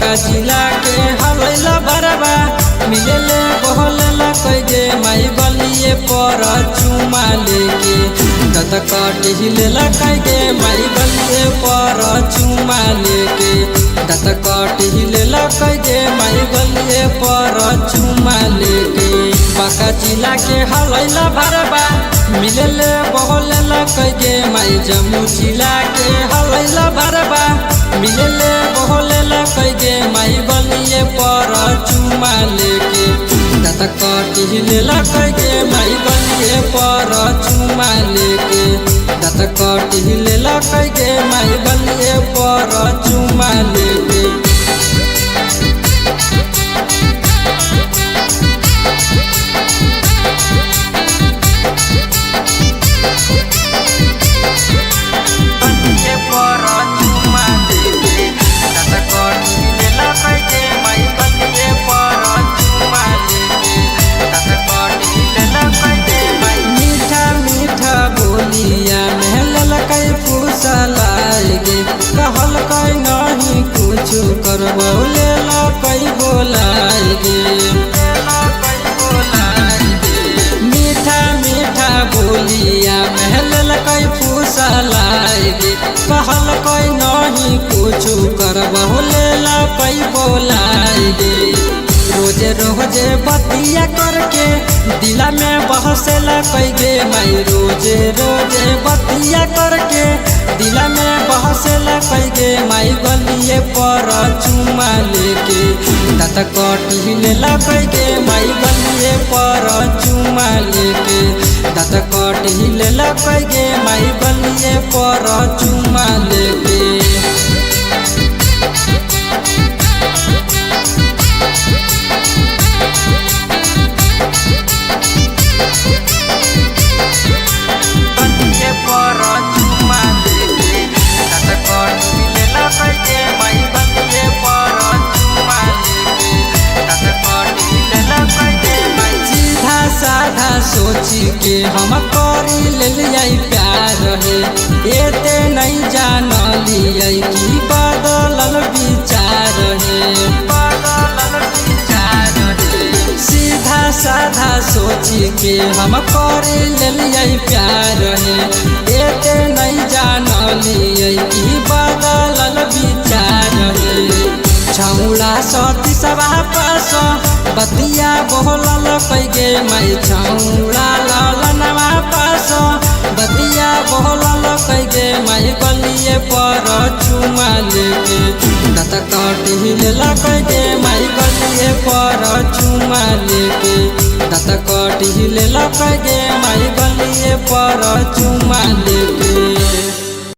बाका जिला के हलैला बरबा मिलेले बहलेला कइगे माई गलिए पर चुमा लेके दत कट हिलेला कइगे माई गलिए पर चुमा लेके दत कट हिलेला कइगे माई गलिए पर चुमा लेके बाका जिला के हलैला बरबा मिलेले बहलेला कइगे माई जम्मू जिला के हलैला बरबा मिलेले बहलेला कइगे माई गलिए पर चुमा लेके दत कट हिलेला कइगे माई गलिए पर चुमा लेके दत कट हिलेला कइगे माई गलिए पर चुमा लेके कहल कई नहीं कुछ करबौले कई बोलाएगे मीठा मीठा बोलिया महल कई फूसलाएगे कहल कई नहीं कुछ करबौले कई बोलाएगे रोजे रोजे बतिया करके दिला में बहसेला कइगे माई रोजे रोजे बतिया करके दिला में बहसेला कइगे माई गलिए पर चुमा लेके दत कट हिलेला कइगे माई गलिए पर चुमा लेके दत कट हिलेला कइगे माई गलिए पर चुमा लेके साधा सोची के हम करी ले प्यार है एते नहीं जान लिया कि बदलल विचार है सीधा साधा सोची के हम करी ले प्यार है एते नहीं जान लिया कि बदलल विचार है छौला सती सभा पास बतिया बोलल कइगे माई छौला ललनवा पास बतिया बोलल कइगे माई गलिए पर चुमा लेके दत कट हिलेला कइगे माई गलिए पर चुमा लेके दत कट हिलेला कइगे माई गलिए पर चुमा लेके।